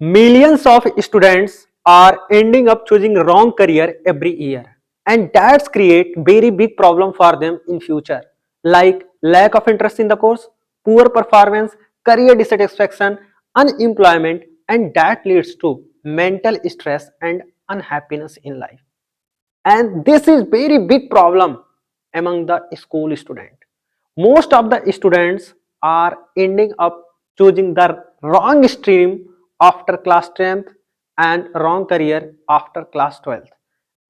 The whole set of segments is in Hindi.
Millions of students are ending up choosing wrong career every year, and that's create very big problem for them in future, like lack of interest in the course, poor performance, career dissatisfaction, unemployment, and that leads to mental stress and unhappiness in life. And this is very big problem among the school student. Most of the students are ending up choosing the wrong stream after class 10th and wrong career after class 12th,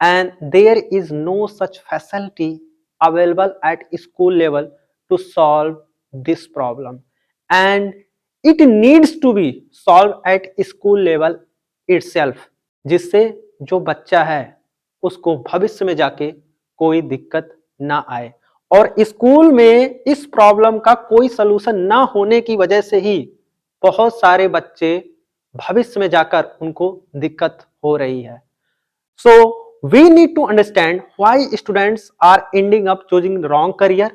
and there is no such facility available at school level to solve this problem, and it needs to be solved at school level itself, जिससे जो बच्चा है उसको भविष्य में जाके कोई दिक्कत ना आए। और स्कूल में इस प्रॉब्लम का कोई सलूशन ना होने की वजह से ही बहुत सारे बच्चे भविष्य में जाकर उनको दिक्कत हो रही है। So we need to understand why students are ending up choosing wrong career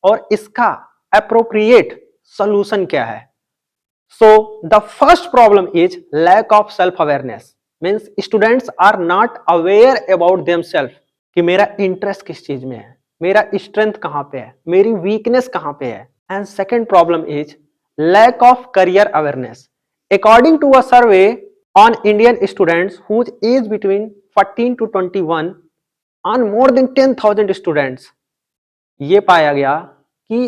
और इसका अप्रोप्रिएट सॉल्यूशन क्या है। So the first problem is lack of self awareness, means students are not aware about themselves कि मेरा इंटरेस्ट किस चीज में है, मेरा स्ट्रेंथ कहां पे है, मेरी वीकनेस कहां पे है। And second problem is lack of career awareness. According to a survey on Indian students whose age between 14 to 21, on more than 10,000 students, ये पाया गया कि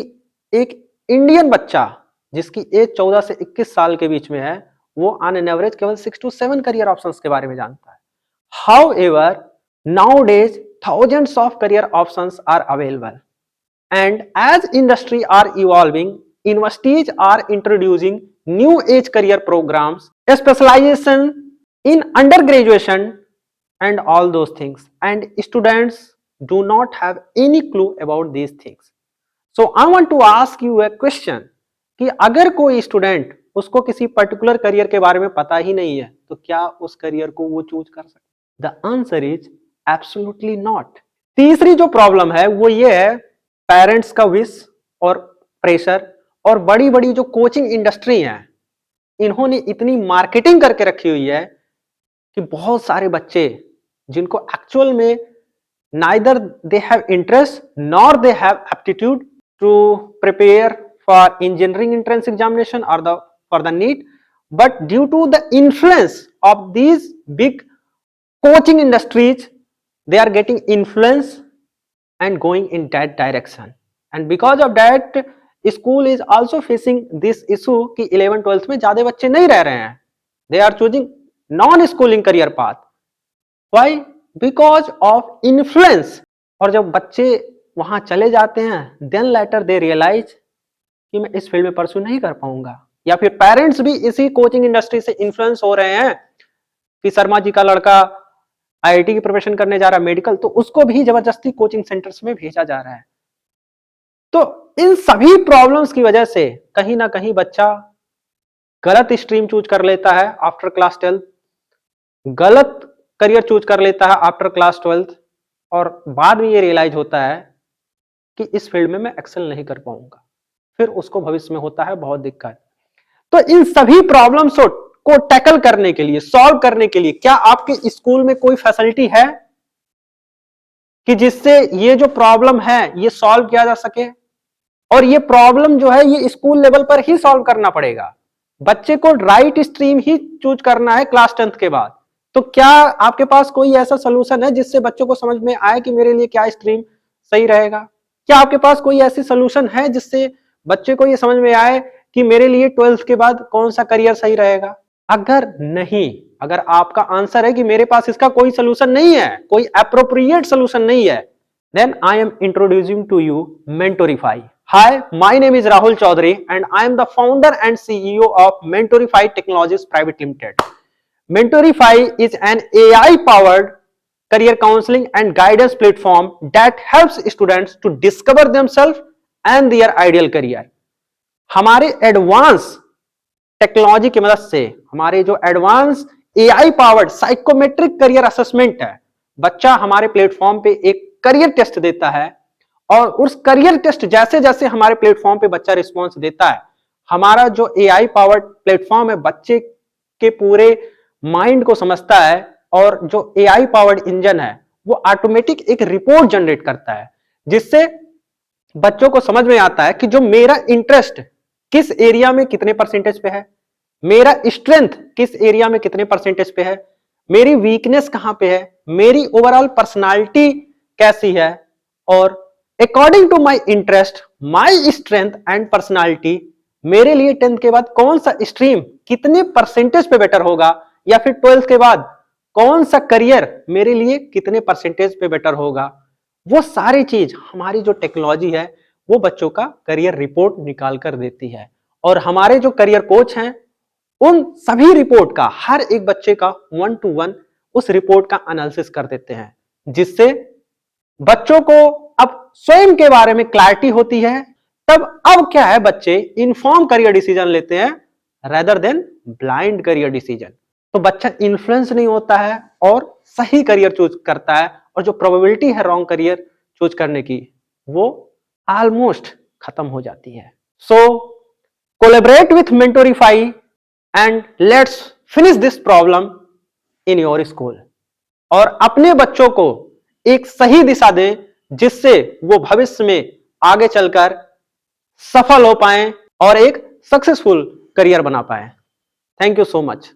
एक इंडियन बच्चा जिसकी एज 14 से 21 साल के बीच में है, वो ऑन एन एवरेज केवल 6 to 7 करियर ऑप्शंस के बारे में जानता है। However nowadays thousands of career options are available, and as industry are evolving, universities are introducing new age career programs, specialization in undergraduation, and all those things, and students do not have any clue about these things. So I want to ask you a question कि अगर कोई स्टूडेंट उसको किसी पर्टिकुलर करियर के बारे में पता ही नहीं है तो क्या उस करियर को वो चूज कर सकता है? The answer is absolutely not. तीसरी जो प्रॉब्लम है वो ये है पेरेंट्स का विश और प्रेशर, और बड़ी बड़ी जो कोचिंग इंडस्ट्री है इन्होंने इतनी मार्केटिंग करके रखी हुई है कि बहुत सारे बच्चे जिनको एक्चुअल में neither they have interest nor they have aptitude to prepare for engineering entrance examination or for the NEET, but due to the influence of these big coaching industries, they are getting influence and going in that direction, and because of that school is also facing this issue कि 11 12th में ज्यादा बच्चे नहीं रह रहे हैं, they are choosing non schooling career path. Why? Because of influence. और जब बच्चे वहां चले जाते हैं then later they realize कि मैं इस फील्ड में परस्यू नहीं कर पाऊंगा, या फिर पेरेंट्स भी इसी कोचिंग इंडस्ट्री से इन्फ्लुएंस हो रहे हैं कि शर्मा जी का लड़का आईआईटी की प्रिपरेशन करने जा रहा है मेडिकल, तो उसको भी जबरदस्ती कोचिंग सेंटर्स में भेजा जा रहा है। तो इन सभी प्रॉब्लम्स की वजह से कहीं ना कहीं बच्चा गलत स्ट्रीम चूज कर लेता है आफ्टर क्लास 12, गलत करियर चूज कर लेता है आफ्टर क्लास 12, और बाद में ये रियलाइज होता है कि इस फील्ड में मैं एक्सेल नहीं कर पाऊंगा, फिर उसको भविष्य में होता है बहुत दिक्कत। तो इन सभी प्रॉब्लम्स को टैकल करने के लिए, सॉल्व करने के लिए क्या आपके स्कूल में कोई फैसिलिटी है कि जिससे ये जो प्रॉब्लम है ये सॉल्व किया जा सके? और ये प्रॉब्लम जो है ये स्कूल लेवल पर ही सॉल्व करना पड़ेगा। बच्चे को राइट स्ट्रीम ही चूज करना है क्लास 10th के बाद। तो क्या आपके पास कोई ऐसा सोल्यूशन है जिससे बच्चों को समझ में आए कि मेरे लिए क्या स्ट्रीम सही रहेगा? क्या आपके पास कोई ऐसी सोल्यूशन है जिससे बच्चे को ये समझ में आए कि मेरे लिए 12th के बाद कौन सा करियर सही रहेगा? अगर नहीं, अगर आपका आंसर है कि मेरे पास इसका कोई सोल्यूशन नहीं है, कोई एप्रोप्रिएट सोल्यूशन नहीं है, then I am introducing to you Mentorify. Hi, my name is Rahul Chaudhary and I am the founder and CEO of Mentorify Technologies Private Limited. Mentorify is an AI-powered career counseling and guidance platform that helps students to discover themselves and their ideal career. हमारे एडवांस टेक्नोलॉजी की मदद से, हमारे जो advance AI powered psychometric career assessment है, बच्चा हमारे प्लेटफॉर्म पे एक करियर टेस्ट देता है, और उस करियर टेस्ट जैसे जैसे हमारे प्लेटफॉर्म पे बच्चा रिस्पॉन्स देता है, हमारा जो AI पावर्ड प्लेटफॉर्म है बच्चे के पूरे माइंड को समझता है और जो एआई पावर्ड इंजन है वो ऑटोमेटिक एक रिपोर्ट जनरेट करता है, जिससे बच्चों को समझ में आता है कि जो मेरा इंटरेस्ट किस एरिया में कितने परसेंटेज पे है, मेरा स्ट्रेंथ किस एरिया में कितने परसेंटेज पे है, मेरी वीकनेस कहां पे है, मेरी ओवरऑल पर्सनालिटी कैसी है, और according to my interest, my strength and personality, मेरे लिए 10th के बाद कौन सा स्ट्रीम कितने परसेंटेज पे बेटर होगा, या फिर 12th के बाद कौन सा करियर मेरे लिए कितने परसेंटेज पे बेटर होगा, वो सारी चीज हमारी जो टेक्नोलॉजी है वो बच्चों का करियर रिपोर्ट निकाल कर देती है। और हमारे जो करियर कोच हैं उन सभी रिपोर्ट का, हर एक बच्चे का 1 to 1 उस रिपोर्ट का एनालिसिस कर देते हैं, जिससे बच्चों को अब स्वयं के बारे में क्लैरिटी होती है। तब अब क्या है, बच्चे इन्फॉर्म करियर डिसीजन लेते हैं rather than blind career decision. तो बच्चा इन्फ्लुएंस नहीं होता है और सही करियर चूज करता है, और जो प्रोबेबिलिटी है रॉन्ग करियर चूज करने की वो ऑलमोस्ट खत्म हो जाती है। So collaborate with Mentorify and let's finish this problem in your school, और अपने बच्चों को एक सही दिशा दें जिससे वो भविष्य में आगे चलकर सफल हो पाए और एक सक्सेसफुल करियर बना पाए। Thank you so much.